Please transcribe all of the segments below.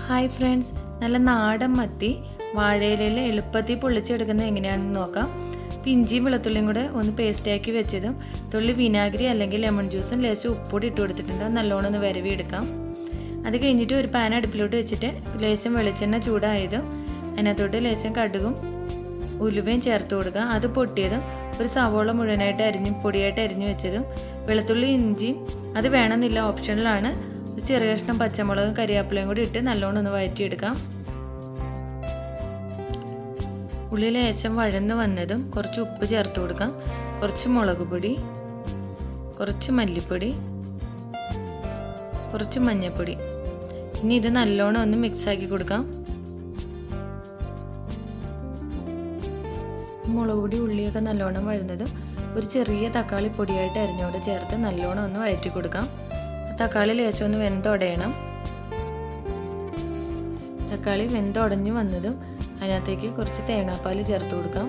Hi friends, നല്ല നാടൻ മത്തി വാഴയിലയിൽ എളുപ്പത്തിൽ പൊള്ളിച്ചെടുക്കുന്നത് എങ്ങനെയാണെന്ന് നോക്കാം. ഇഞ്ചിയും വെളുത്തുള്ളിയും കൂടെ ഒന്ന് പേസ്റ്റാക്കി വെച്ചതും തുള്ളി വിനാഗിരി അല്ലെങ്കിൽ ലെമൺ ജ്യൂസും ലേശം ഉപ്പൊടി ഇട്ട് കൊടുത്തിട്ടുണ്ട്. നല്ലോണം ഒന്ന് വരവി എടുക്കാം. അത് കഴിഞ്ഞിട്ട് ഒരു പാൻ അടുപ്പിലോട്ട് വെച്ചിട്ട് ലേശം വെളിച്ചെണ്ണ ചൂടായതും അതിനകത്തോട്ട് ലേശം കടുകും ഉലുവയും ചേർത്ത് കൊടുക്കുക. അത് പൊട്ടിയതും ഒരു സവോള മുഴുവനായിട്ട് പൊടിയായിട്ട് അരിഞ്ഞു വെച്ചതും വെളുത്തുള്ളി ഇഞ്ചിയും അത് വേണമെന്നില്ല, ഓപ്ഷനിലാണ്. ഒരു ചെറിയ കഷ്ണം പച്ചമുളകും കരിവേപ്പിലയും കൂടി ഇട്ട് നല്ലോണം ഒന്ന് വഴറ്റിയെടുക്കാം. ഉള്ളി ലേശം വഴന്ന് വന്നതും കുറച്ച് ഉപ്പ് ചേർത്ത് കൊടുക്കാം, കുറച്ച് മുളക് പൊടി, കുറച്ച് മല്ലിപ്പൊടി, കുറച്ച് മഞ്ഞൾപ്പൊടി. ഇനി ഇത് നല്ലോണം ഒന്ന് മിക്സാക്കി കൊടുക്കാം. മുളക് പൊടി ഉള്ളിയൊക്കെ നല്ലോണം വഴന്നതും ഒരു ചെറിയ തക്കാളി പൊടിയായിട്ട് അരിഞ്ഞോട് ചേർത്ത് നല്ലോണം ഒന്ന് വഴറ്റി കൊടുക്കാം. തക്കാളി ലേശം ഒന്ന് വെന്തുടയണം. തക്കാളി വെന്തുടഞ്ഞു വന്നതും അതിനകത്തേക്ക് കുറച്ച് തേങ്ങാപ്പാൽ ചേർത്ത് കൊടുക്കാം.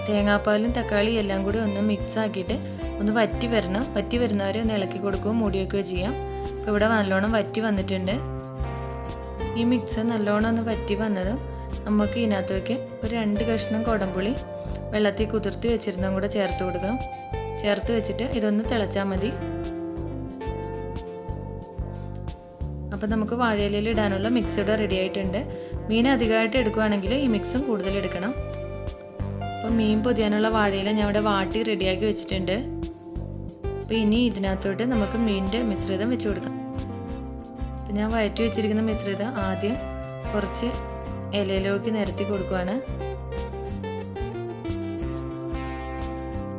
തേങ്ങാപ്പാലും തക്കാളിയും എല്ലാം കൂടി ഒന്ന് മിക്സ് ആക്കിയിട്ട് ഒന്ന് വറ്റി വരണം. വറ്റി വരുന്നവരെ ഒന്ന് ഇളക്കി കൊടുക്കുകയോ മൂടി വയ്ക്കുകയോ ചെയ്യാം. അപ്പോൾ ഇവിടെ നല്ലോണം വറ്റി വന്നിട്ടുണ്ട്. ഈ മിക്സ് നല്ലോണം ഒന്ന് വറ്റി വന്നതും നമുക്ക് ഇതിനകത്തേക്ക് ഒരു 2 കഷ്ണം കുടംപുളി വെള്ളത്തിൽ കുതിർത്തി വെച്ചിരുന്നതും കൂടെ ചേർത്ത് കൊടുക്കാം. ചേർത്ത് വെച്ചിട്ട് ഇതൊന്ന് തിളച്ചാൽ മതി. അപ്പം നമുക്ക് വാഴയിലയിൽ ഇടാനുള്ള മിക്സ് ഇവിടെ റെഡി ആയിട്ടുണ്ട്. മീൻ അധികമായിട്ട് എടുക്കുകയാണെങ്കിൽ ഈ മിക്സും കൂടുതൽ എടുക്കണം. അപ്പം മീൻ പൊതിയാനുള്ള വാഴയില ഞാൻ ഇവിടെ വാട്ടി റെഡിയാക്കി വെച്ചിട്ടുണ്ട്. അപ്പോൾ ഇനി ഇതിനകത്തോട്ട് നമുക്ക് മീനിൻ്റെ മിശ്രിതം വെച്ച് കൊടുക്കാം. അപ്പം ഞാൻ വഴറ്റി വെച്ചിരിക്കുന്ന മിശ്രിതം ആദ്യം കുറച്ച് ഇലയിലേക്ക് നിരത്തി കൊടുക്കുകയാണ്.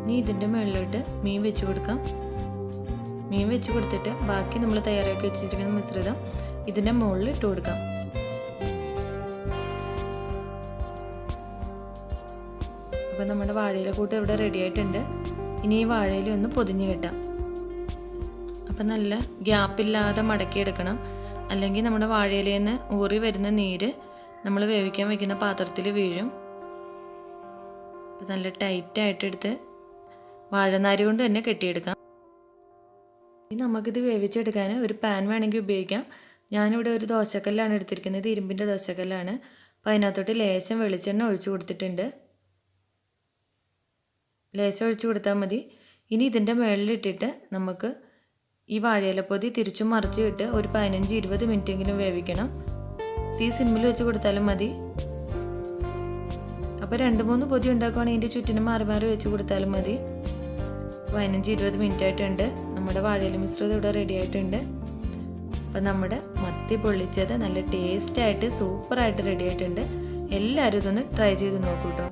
ഇനി ഇതിൻ്റെ മുകളിലോട്ട് മീൻ വെച്ച് കൊടുക്കാം. മീൻ വെച്ച് കൊടുത്തിട്ട് ബാക്കി നമ്മൾ തയ്യാറാക്കി വെച്ചിരിക്കുന്ന മിശ്രിതം ഇതിൻ്റെ മുകളിൽ ഇട്ട് കൊടുക്കാം. അപ്പം നമ്മുടെ വാഴയില കൂട്ട് ഇവിടെ റെഡി ആയിട്ടുണ്ട്. ഇനി ഈ വാഴയില ഒന്ന് പൊതിഞ്ഞ് കിട്ടാം. അപ്പം നല്ല ഗ്യാപ്പില്ലാതെ മടക്കിയെടുക്കണം, അല്ലെങ്കിൽ നമ്മുടെ വാഴയിലയിൽ നിന്ന് ഊറി വരുന്ന നീര് നമ്മൾ വേവിക്കാൻ വയ്ക്കുന്ന പാത്രത്തിൽ വീഴും. അപ്പം നല്ല ടൈറ്റായിട്ടെടുത്ത് വാഴനാര് കൊണ്ട് തന്നെ കെട്ടിയെടുക്കാം. ഇനി നമുക്കിത് വേവിച്ചെടുക്കാൻ ഒരു പാൻ വേണമെങ്കിൽ ഉപയോഗിക്കാം. ഞാനിവിടെ ഒരു ദോശക്കല്ലാണ് എടുത്തിരിക്കുന്നത്, ഇരുമ്പിൻ്റെ ദോശക്കല്ലാണ്. അപ്പോൾ അതിനകത്തോട്ട് ലേശം വെളിച്ചെണ്ണ ഒഴിച്ചു കൊടുത്തിട്ടുണ്ട്. ലേശം ഒഴിച്ചു കൊടുത്താൽ മതി. ഇനി ഇതിൻ്റെ മുകളിലിട്ടിട്ട് നമുക്ക് ഈ വാഴയിലപ്പൊതി തിരിച്ചും മറിച്ചും ഇട്ട് ഒരു 15-20 മിനിറ്റെങ്കിലും വേവിക്കണം. തീ സിമ്മിൽ വെച്ച് കൊടുത്താലും മതി. അപ്പോൾ 2-3 പൊതി ഉണ്ടാക്കുവാണെങ്കിൽ ഇതിൻ്റെ ചുറ്റിനും മാറി മാറി വെച്ച് കൊടുത്താലും മതി. 15-20 മിനിറ്റ് ആയിട്ടുണ്ട്. നമ്മുടെ വാഴയില മിശ്രിതം ഇവിടെ റെഡി ആയിട്ടുണ്ട്. അപ്പം നമ്മുടെ മത്തി പൊള്ളിച്ചത് നല്ല ടേസ്റ്റായിട്ട് സൂപ്പറായിട്ട് റെഡി ആയിട്ടുണ്ട്. എല്ലാവരും ഇതൊന്ന് ട്രൈ ചെയ്ത് നോക്കൂ കേട്ടോ.